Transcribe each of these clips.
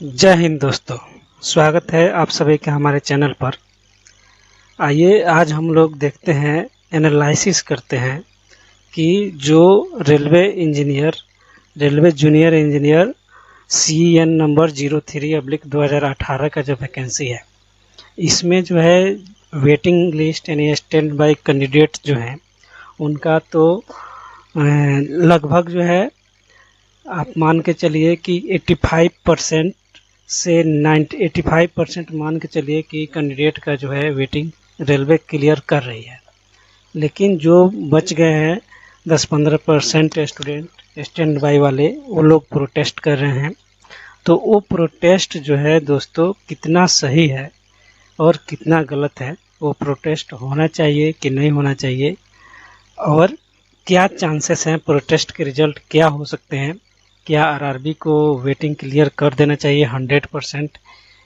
जय हिंद दोस्तों, स्वागत है आप सभी का हमारे चैनल पर। आइए आज हम लोग देखते हैं, एनालिसिस करते हैं कि जो railway junior engineer CN number 03/2018 का जो वैकेंसी है, इसमें जो है वेटिंग लिस्ट यानी स्टैंड बाय कैंडिडेट जो हैं उनका तो लगभग जो है आप मान के चलिए कि 85% से 85% मान के चलिए कि कैंडिडेट का जो है वेटिंग रेलवे क्लियर कर रही है। लेकिन जो बच गए हैं 10-15% स्टूडेंट स्टैंड बाय वाले, वो लोग प्रोटेस्ट कर रहे हैं। तो वो प्रोटेस्ट जो है दोस्तों कितना सही है और कितना गलत है, वो प्रोटेस्ट होना चाहिए कि नहीं होना चाहिए, और क्या चांसेस हैं, प्रोटेस्ट के रिजल्ट क्या हो सकते हैं, क्या RRB को वेटिंग क्लियर कर देना चाहिए 100%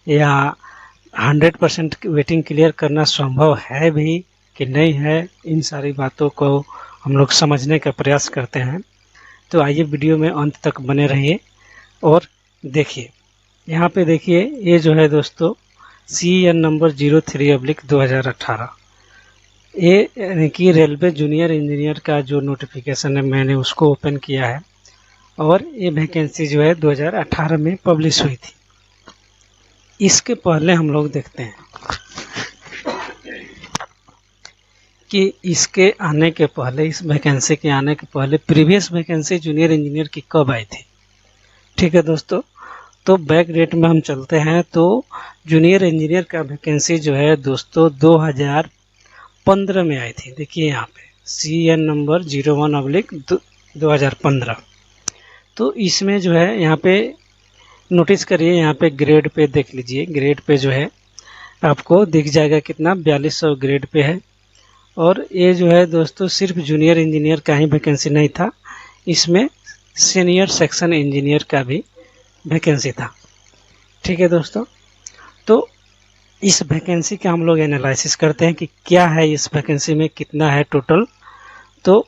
या 100% वेटिंग क्लियर करना संभव है भी कि नहीं है, इन सारी बातों को हम लोग समझने का प्रयास करते हैं। तो आइए वीडियो में अंत तक बने रहिए और देखिए। यहाँ पे देखिए, ये जो है दोस्तों CN नंबर 03/2018, ये यानी कि रेलवे जूनियर इंजीनियर का जो नोटिफिकेशन है, मैंने उसको ओपन किया है और ये वैकेंसी जो है 2018 में पब्लिश हुई थी। इसके पहले हम लोग देखते हैं कि इसके आने के पहले, इस वैकेंसी के आने के पहले प्रीवियस वैकेंसी जूनियर इंजीनियर की कब आई थी। ठीक है दोस्तों, तो बैक डेट में हम चलते हैं तो जूनियर इंजीनियर का वैकेंसी जो है दोस्तों 2015 में आई थी। देखिए यहाँ पे CN नंबर 01/2015। तो इसमें जो है यहाँ पे नोटिस करिए, यहाँ पे ग्रेड पे देख लीजिए, ग्रेड पे जो है आपको दिख जाएगा कितना 4200 ग्रेड पे है। और ये जो है दोस्तों सिर्फ जूनियर इंजीनियर का ही वैकेंसी नहीं था, इसमें सीनियर सेक्शन इंजीनियर का भी वैकेंसी था। ठीक है दोस्तों, तो इस वैकेंसी का हम लोग एनालिसिस करते हैं कि क्या है इस वैकेंसी में, कितना है टोटल। तो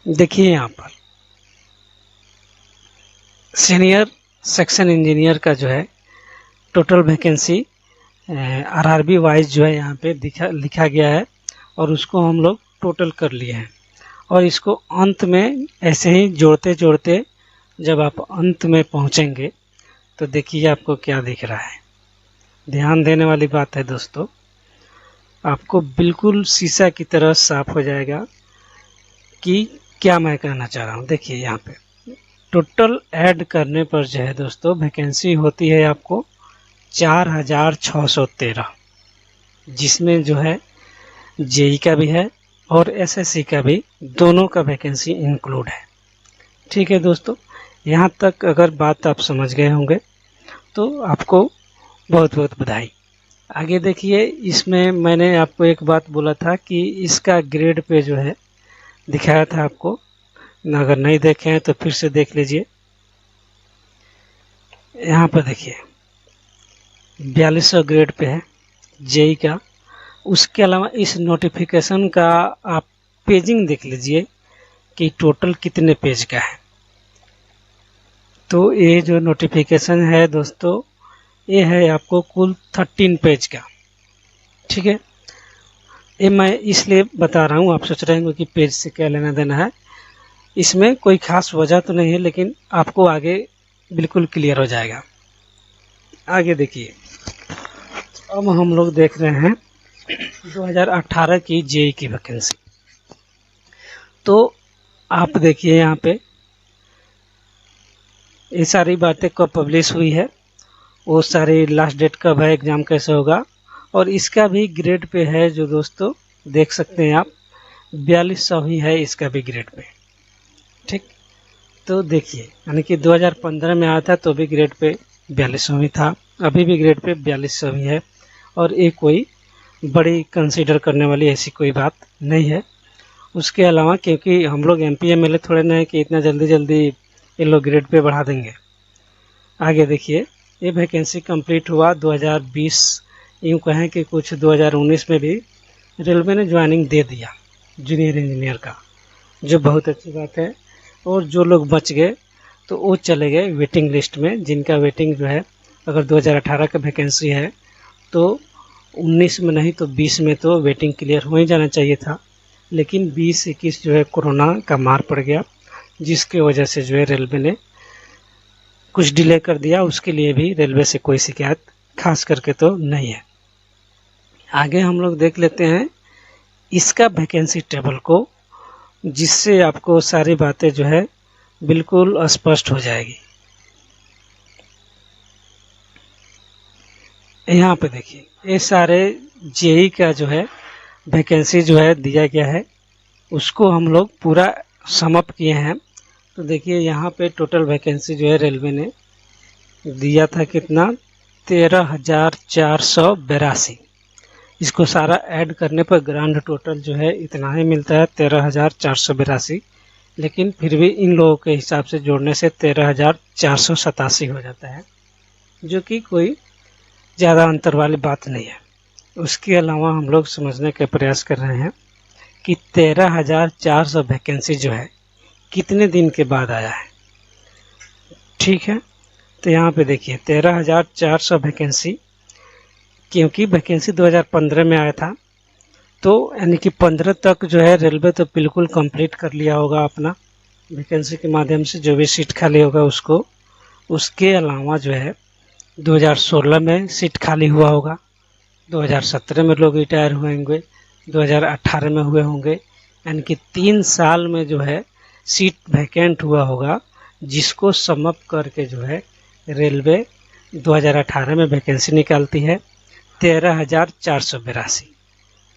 देखिए यहाँ पर सीनियर सेक्शन इंजीनियर का जो है टोटल वैकेंसी RRB वाइज जो है यहाँ पे लिखा गया है और उसको हम लोग टोटल कर लिए हैं। और इसको अंत में ऐसे ही जोड़ते जोड़ते जब आप अंत में पहुँचेंगे तो देखिए आपको क्या दिख रहा है। ध्यान देने वाली बात है दोस्तों, आपको बिल्कुल शीशा की तरह साफ हो जाएगा कि क्या मैं कहना चाह रहा हूँ। देखिए यहाँ पे टोटल ऐड करने पर जो है दोस्तों वैकेंसी होती है आपको 4613, जिसमें जो है JEE का भी है और SSC का भी, दोनों का वैकेंसी इंक्लूड है। ठीक है दोस्तों, यहाँ तक अगर बात आप समझ गए होंगे तो आपको बहुत बहुत बधाई। आगे देखिए, इसमें मैंने आपको एक बात बोला था कि इसका ग्रेड पे जो है दिखाया था आपको, अगर नहीं देखे हैं तो फिर से देख लीजिए। यहाँ पर देखिए 4200 ग्रेड पे है JEE का। उसके अलावा इस नोटिफिकेशन का आप पेजिंग देख लीजिए कि टोटल कितने पेज का है। तो ये जो नोटिफिकेशन है दोस्तों, ये है आपको कुल 13 पेज का। ठीक है, ये मैं इसलिए बता रहा हूँ, आप सोच रहे होंगे कि पेज से क्या लेना देना है। इसमें कोई खास वजह तो नहीं है, लेकिन आपको आगे बिल्कुल क्लियर हो जाएगा। आगे देखिए, अब हम लोग देख रहे हैं 2018 की JEE की वैकेंसी। तो आप देखिए यहाँ पे ये सारी बातें कब पब्लिश हुई है, वो सारी लास्ट डेट कब है, एग्ज़ाम कैसे होगा, और इसका भी ग्रेड पे है जो दोस्तों देख सकते हैं आप, 4200 ही है इसका भी ग्रेड पे। ठीक, तो देखिए यानी कि 2015 में आया था तो भी ग्रेड पे 4200 ही था, अभी भी ग्रेड पे 4200 ही है। और ये कोई बड़ी कंसीडर करने वाली ऐसी कोई बात नहीं है। उसके अलावा क्योंकि हम लोग MP MLA थोड़े ना है कि इतना जल्दी जल्दी ये लोग ग्रेड पे बढ़ा देंगे। आगे देखिए, ये वैकेंसी कंप्लीट हुआ 2020, यूँ कहें कि कुछ 2019 में भी रेलवे ने ज्वाइनिंग दे दिया जूनियर इंजीनियर का, जो बहुत अच्छी बात है। और जो लोग बच गए तो वो चले गए वेटिंग लिस्ट में, जिनका वेटिंग जो है अगर 2018 का वैकेंसी है तो 19 में नहीं तो 20 में तो वेटिंग क्लियर हो ही जाना चाहिए था। लेकिन 20-21 जो है कोरोना का मार पड़ गया, जिसके वजह से जो है रेलवे ने कुछ डिले कर दिया। उसके लिए भी रेलवे से कोई शिकायत खास करके तो नहीं है। आगे हम लोग देख लेते हैं इसका वैकेंसी टेबल को, जिससे आपको सारी बातें जो है बिल्कुल स्पष्ट हो जाएगी। यहाँ पे देखिए ये सारे जेई का जो है वैकेंसी जो है दिया गया है, उसको हम लोग पूरा समअप किए हैं। तो देखिए यहाँ पे टोटल वैकेंसी जो है रेलवे ने दिया था कितना, 13,482। इसको सारा ऐड करने पर ग्रांड टोटल जो है इतना ही मिलता है, 13,482। लेकिन फिर भी इन लोगों के हिसाब से जोड़ने से 13,487 हो जाता है, जो कि कोई ज़्यादा अंतर वाली बात नहीं है। उसके अलावा हम लोग समझने का प्रयास कर रहे हैं कि 13,400 वैकेंसी जो है कितने दिन के बाद आया है। ठीक है, तो यहाँ पे देखिए 13,400 वैकेंसी, क्योंकि वैकेंसी 2015 में आया था, तो यानी कि 15 तक जो है रेलवे तो बिल्कुल कंप्लीट कर लिया होगा अपना वैकेंसी के माध्यम से, जो भी सीट खाली होगा उसको। उसके अलावा जो है 2016 में सीट खाली हुआ होगा, 2017 में लोग रिटायर हुए होंगे, 2018 में हुए होंगे, यानी कि 3 साल में जो है सीट वैकेंट हुआ होगा, जिसको समअप करके जो है रेलवे 2018 में वैकेंसी निकालती है 13,482।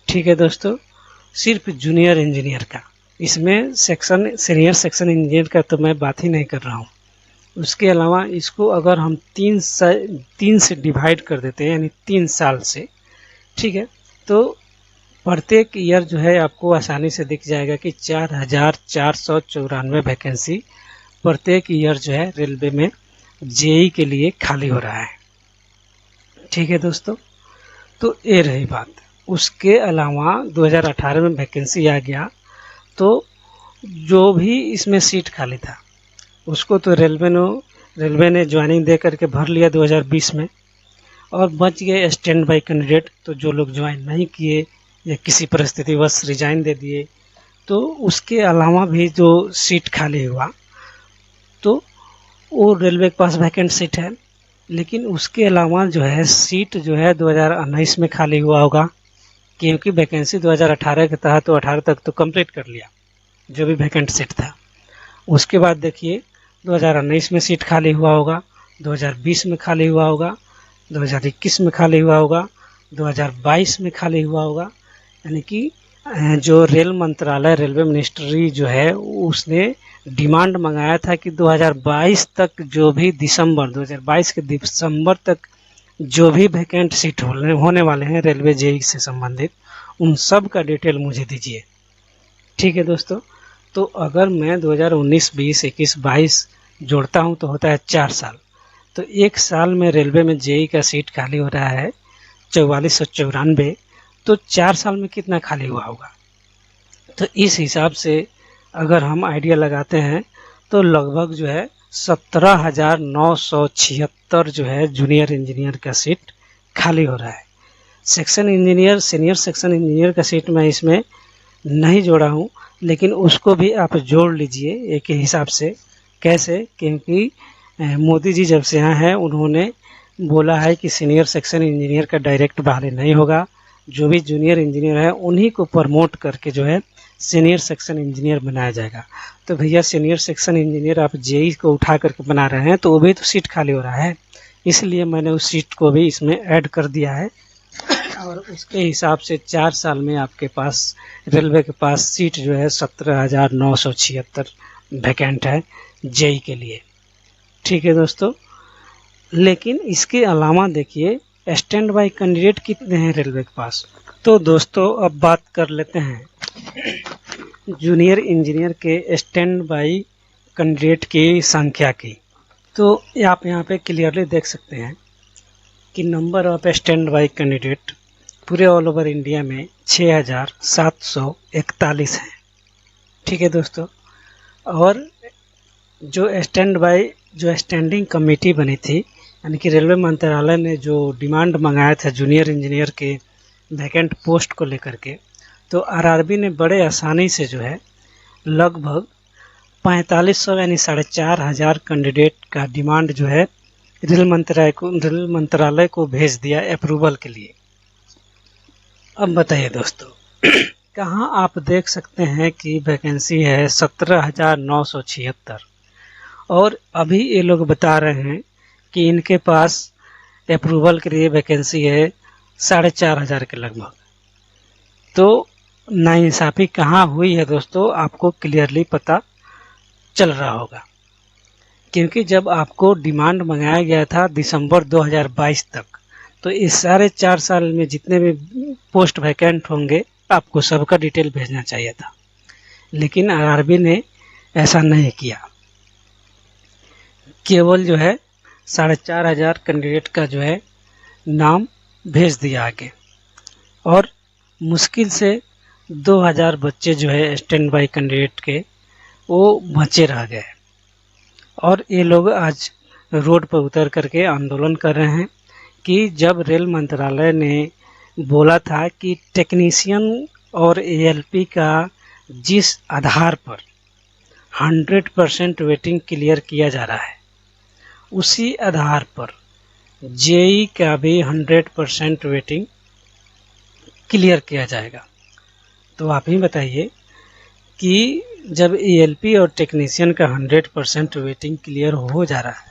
ठीक है दोस्तों, सिर्फ जूनियर इंजीनियर का, इसमें सेक्शन सीनियर सेक्शन इंजीनियर का तो मैं बात ही नहीं कर रहा हूँ। उसके अलावा इसको अगर हम 3 से डिवाइड कर देते हैं, यानी 3 साल से, ठीक है, तो प्रत्येक ईयर जो है आपको आसानी से दिख जाएगा कि 4,494 वैकेंसी प्रत्येक ईयर जो है रेलवे में जेई के लिए खाली हो रहा है। ठीक है दोस्तों, तो ये रही बात। उसके अलावा 2018 में वैकेंसी आ गया, तो जो भी इसमें सीट खाली था उसको तो रेलवे ने ज्वाइनिंग दे करके भर लिया 2020 में, और बच गए स्टैंड बाई कैंडिडेट। तो जो लोग ज्वाइन नहीं किए या किसी परिस्थितिवश रिजाइन दे दिए, तो उसके अलावा भी जो सीट खाली हुआ तो वो रेलवे के पास वैकेंट सीट है। लेकिन उसके अलावा जो है सीट जो है 2019 में खाली हुआ होगा, क्योंकि वैकेंसी 2018 के तहत तो 18 तक तो कंप्लीट कर लिया जो भी वैकेंट सीट था। उसके बाद देखिए 2019 में सीट खाली हुआ होगा, 2020 में खाली हुआ होगा, 2021 में खाली हुआ होगा, 2022 में खाली हुआ होगा। यानी कि जो रेल मंत्रालय, रेलवे मिनिस्ट्री जो है, उसने डिमांड मंगाया था कि 2022 तक जो भी 2022 के दिसंबर तक जो भी वैकेंट सीट होने वाले हैं रेलवे जेई से संबंधित, उन सब का डिटेल मुझे दीजिए। ठीक है दोस्तों, तो अगर मैं 2019, 20, 21, 22 जोड़ता हूं तो होता है 4 साल। तो 1 साल में रेलवे में जेई का सीट खाली हो रहा है 4494, तो 4 साल में कितना खाली हुआ होगा। तो इस हिसाब से अगर हम आइडिया लगाते हैं तो लगभग जो है 17,976 जो है जूनियर इंजीनियर का सीट खाली हो रहा है। Section engineer, senior section engineer का सीट मैं इसमें नहीं जोड़ा हूँ, लेकिन उसको भी आप जोड़ लीजिए एक ही हिसाब से। कैसे? क्योंकि मोदी जी जब से यहाँ हैं उन्होंने बोला है कि सीनियर सेक्शन इंजीनियर का डायरेक्ट बहाली नहीं होगा, जो भी जूनियर इंजीनियर है उन्हीं को प्रमोट करके जो है सीनियर सेक्शन इंजीनियर बनाया जाएगा। तो भैया सीनियर सेक्शन इंजीनियर आप जेई को उठा करके बना रहे हैं, तो वो भी तो सीट खाली हो रहा है, इसलिए मैंने उस सीट को भी इसमें ऐड कर दिया है। और उसके हिसाब से 4 साल में आपके पास रेलवे के पास सीट जो है 17,976 वैकेंट है जेई के लिए। ठीक है दोस्तों, लेकिन इसके अलावा देखिए स्टैंड बाई कैंडिडेट कितने हैं रेलवे के पास। तो दोस्तों अब बात कर लेते हैं जूनियर इंजीनियर के स्टैंड बाई कैंडिडेट की संख्या की। तो आप यहाँ पे क्लियरली देख सकते हैं कि number of stand by candidate पूरे ऑल ओवर इंडिया में 6,741 हैं। ठीक है दोस्तों, और जो स्टैंडिंग कमेटी बनी थी, यानी कि रेलवे मंत्रालय ने जो डिमांड मंगाया था जूनियर इंजीनियर के वैकेंट पोस्ट को लेकर के, तो आरआरबी ने बड़े आसानी से जो है लगभग 4500 यानी 4500 कैंडिडेट का डिमांड जो है रेल मंत्रालय को भेज दिया अप्रूवल के लिए। अब बताइए दोस्तों, कहाँ आप देख सकते हैं कि वैकेंसी है 17,976 और अभी ये लोग बता रहे हैं कि इनके पास अप्रूवल के लिए वैकेंसी है 4,500 के लगभग। तो नाइंसाफ़ी कहाँ हुई है दोस्तों, आपको क्लियरली पता चल रहा होगा, क्योंकि जब आपको डिमांड मंगाया गया था दिसंबर 2022 तक, तो इस सारे 4 साल में जितने भी पोस्ट वैकेंट होंगे आपको सबका डिटेल भेजना चाहिए था, लेकिन आरआरबी ने ऐसा नहीं किया। केवल जो है 4,500 कैंडिडेट का जो है नाम भेज दिया आगे, और मुश्किल से 2000 बच्चे जो है स्टैंड बाई कैंडिडेट के वो बचे रह गए। और ये लोग आज रोड पर उतर करके आंदोलन कर रहे हैं कि जब रेल मंत्रालय ने बोला था कि टेक्नीशियन और एएलपी का जिस आधार पर 100% वेटिंग क्लियर किया जा रहा है, उसी आधार पर जेई का भी 100% वेटिंग क्लियर किया जाएगा। तो आप ही बताइए कि जब एएलपी और टेक्नीशियन का 100% वेटिंग क्लियर हो जा रहा है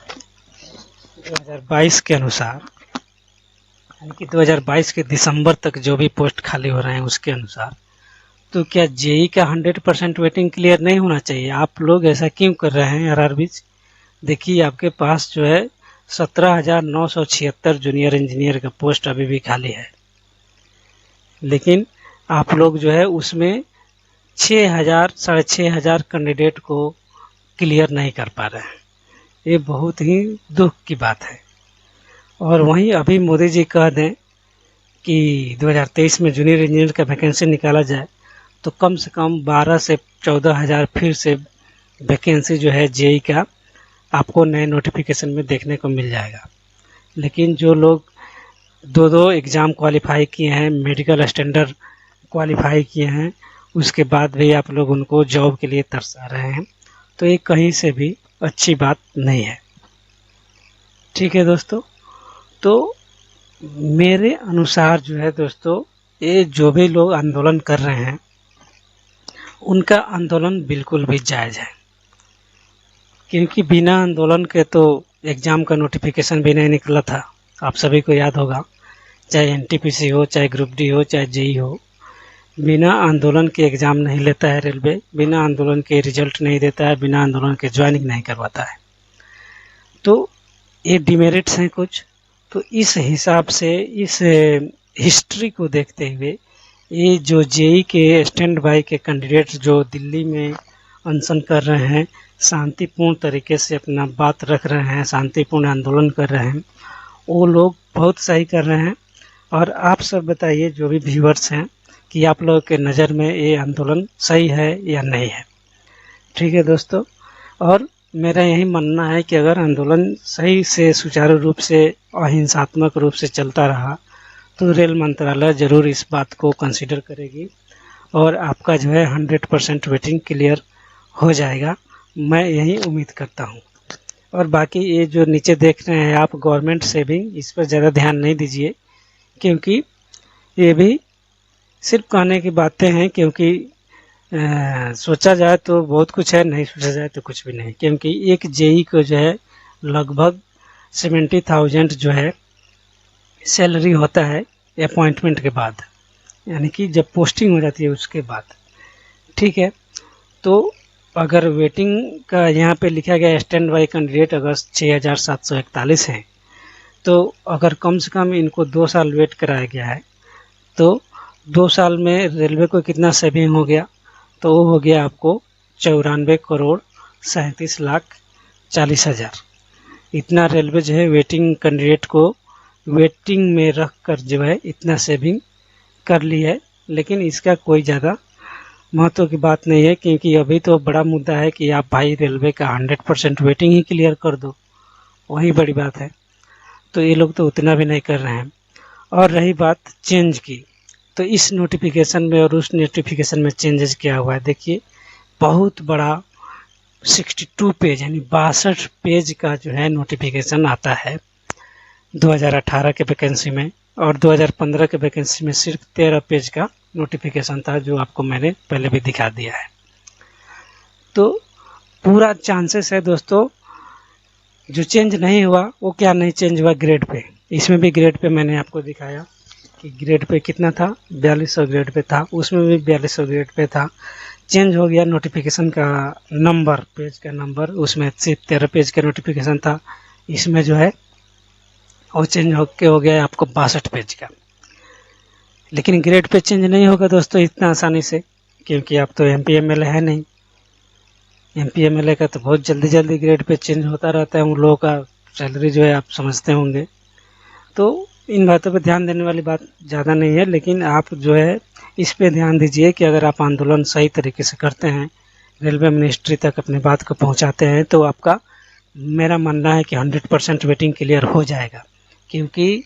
2022 के अनुसार, यानी कि 2022 के दिसंबर तक जो भी पोस्ट खाली हो रहे हैं उसके अनुसार, तो क्या जेई का 100% वेटिंग क्लियर नहीं होना चाहिए? आप लोग ऐसा क्यों कर रहे हैं आरआरबी? देखिए, आपके पास जो है 17,976 जूनियर इंजीनियर का पोस्ट अभी भी खाली है, लेकिन आप लोग जो है उसमें 6,000-6,500 कैंडिडेट को क्लियर नहीं कर पा रहे हैं। ये बहुत ही दुख की बात है। और वहीं अभी मोदी जी कह दें कि 2023 में जूनियर इंजीनियर का वैकेंसी निकाला जाए, तो कम से कम 12 से 14,000 फिर से वैकेंसी जो है जेई का आपको नए नोटिफिकेशन में देखने को मिल जाएगा। लेकिन जो लोग 2-2 एग्ज़ाम क्वालिफाई किए हैं, मेडिकल स्टैंडर्ड क्वालिफाई किए हैं, उसके बाद भी आप लोग उनको जॉब के लिए तरसा रहे हैं, तो ये कहीं से भी अच्छी बात नहीं है। ठीक है दोस्तों, तो मेरे अनुसार जो है दोस्तों, ये जो भी लोग आंदोलन कर रहे हैं उनका आंदोलन बिल्कुल भी जायज़ है, क्योंकि बिना आंदोलन के तो एग्ज़ाम का नोटिफिकेशन भी नहीं निकला था। आप सभी को याद होगा, चाहे एनटीपीसी हो, चाहे ग्रुप डी हो, चाहे जेई हो, बिना आंदोलन के एग्ज़ाम नहीं लेता है रेलवे, बिना आंदोलन के रिजल्ट नहीं देता है, बिना आंदोलन के ज्वाइनिंग नहीं करवाता है। तो ये डिमेरिट्स हैं कुछ। तो इस हिसाब से, इस हिस्ट्री को देखते हुए, ये जो जेई के स्टैंड बाई के कैंडिडेट्स जो दिल्ली में अनशन कर रहे हैं, शांतिपूर्ण तरीके से अपना बात रख रहे हैं, शांतिपूर्ण आंदोलन कर रहे हैं, वो लोग बहुत सही कर रहे हैं। और आप सब बताइए, जो भी व्यूअर्स हैं, कि आप लोगों के नज़र में ये आंदोलन सही है या नहीं है। ठीक है दोस्तों, और मेरा यही मानना है कि अगर आंदोलन सही से, सुचारू रूप से, अहिंसात्मक रूप से चलता रहा, तो रेल मंत्रालय ज़रूर इस बात को कंसीडर करेगी और आपका जो है 100% वेटिंग क्लियर हो जाएगा। मैं यही उम्मीद करता हूँ। और बाकी ये जो नीचे देख रहे हैं आप, गवर्नमेंट सेविंग, इस पर ज़्यादा ध्यान नहीं दीजिए, क्योंकि ये भी सिर्फ कहने की बातें हैं। क्योंकि सोचा जाए तो बहुत कुछ है, नहीं सोचा जाए तो कुछ भी नहीं। क्योंकि एक जेई को जो है लगभग 70,000 जो है सैलरी होता है अपॉइंटमेंट के बाद, यानी कि जब पोस्टिंग हो जाती है उसके बाद। ठीक है, तो अगर वेटिंग का यहाँ पे लिखा गया स्टैंड बाई कैंडिडेट अगर 6,741 हैं, तो अगर कम से कम इनको 2 साल वेट कराया गया है, तो 2 साल में रेलवे को कितना सेविंग हो गया? तो वो हो गया आपको 94,37,40,000। इतना रेलवे जो है वेटिंग कैंडिडेट को वेटिंग में रख कर जो है इतना सेविंग कर ली है। लेकिन इसका कोई ज़्यादा महत्व की बात नहीं है, क्योंकि अभी तो बड़ा मुद्दा है कि आप भाई रेलवे का 100% वेटिंग ही क्लियर कर दो, वही बड़ी बात है। तो ये लोग तो उतना भी नहीं कर रहे हैं। और रही बात चेंज की, तो इस नोटिफिकेशन में और उस नोटिफिकेशन में चेंजेस क्या हुआ है देखिए। बहुत बड़ा 62 पेज यानी 62 पेज का जो है नोटिफिकेशन आता है 2018 के वैकेंसी में, और 2015 के वैकेंसी में सिर्फ 13 पेज का नोटिफिकेशन था, जो आपको मैंने पहले भी दिखा दिया है। तो पूरा चांसेस है दोस्तों, जो चेंज नहीं हुआ वो क्या नहीं चेंज हुआ, ग्रेड पे। इसमें भी ग्रेड पे मैंने आपको दिखाया कि ग्रेड पे कितना था, 4200 ग्रेड पे था, उसमें भी 4200 ग्रेड पे था। चेंज हो गया नोटिफिकेशन का नंबर, पेज का नंबर, उसमें सिर्फ 13 पेज का नोटिफिकेशन था, इसमें जो है वो चेंज हो गया आपको 62 पेज का। लेकिन ग्रेड पे चेंज नहीं होगा दोस्तों इतना आसानी से, क्योंकि आप तो MP-MLA है नहीं। MP-MLA का तो बहुत जल्दी जल्दी ग्रेड पे चेंज होता रहता है, उन लोगों का सैलरी जो है आप समझते होंगे। तो इन बातों पर ध्यान देने वाली बात ज़्यादा नहीं है, लेकिन आप जो है इस पे ध्यान दीजिए कि अगर आप आंदोलन सही तरीके से करते हैं, रेलवे मिनिस्ट्री तक अपनी बात को पहुंचाते हैं, तो आपका, मेरा मानना है कि 100% वेटिंग क्लियर हो जाएगा। क्योंकि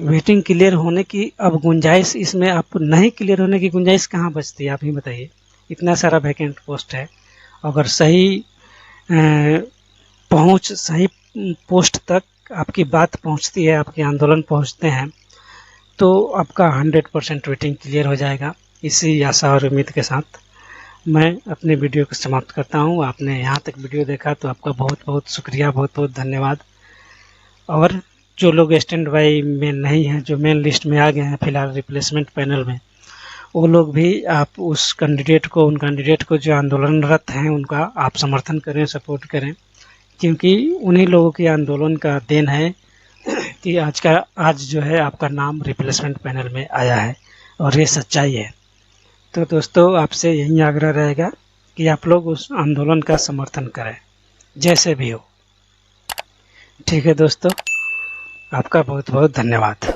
वेटिंग क्लियर होने की अब गुंजाइश इसमें, आप नहीं क्लियर होने की गुंजाइश कहाँ बचती है, आप ही बताइए। इतना सारा वैकेंट पोस्ट है, अगर सही सही पोस्ट तक आपकी बात पहुंचती है, आपके आंदोलन पहुंचते हैं, तो आपका 100% वेटिंग क्लियर हो जाएगा। इसी आशा और उम्मीद के साथ मैं अपने वीडियो को समाप्त करता हूं। आपने यहाँ तक वीडियो देखा तो आपका बहुत बहुत शुक्रिया, बहुत बहुत धन्यवाद। और जो लोग स्टैंड बाई में नहीं हैं, जो मेन लिस्ट में आ गए हैं फिलहाल रिप्लेसमेंट पैनल में, वो लोग भी आप उन कैंडिडेट को जो आंदोलनरत हैं उनका आप समर्थन करें, सपोर्ट करें, क्योंकि उन्हीं लोगों के आंदोलन का देन है कि आज जो है आपका नाम रिप्लेसमेंट पैनल में आया है, और ये सच्चाई है। तो दोस्तों आपसे यही आग्रह रहेगा कि आप लोग उस आंदोलन का समर्थन करें, जैसे भी हो। ठीक है दोस्तों, आपका बहुत बहुत धन्यवाद।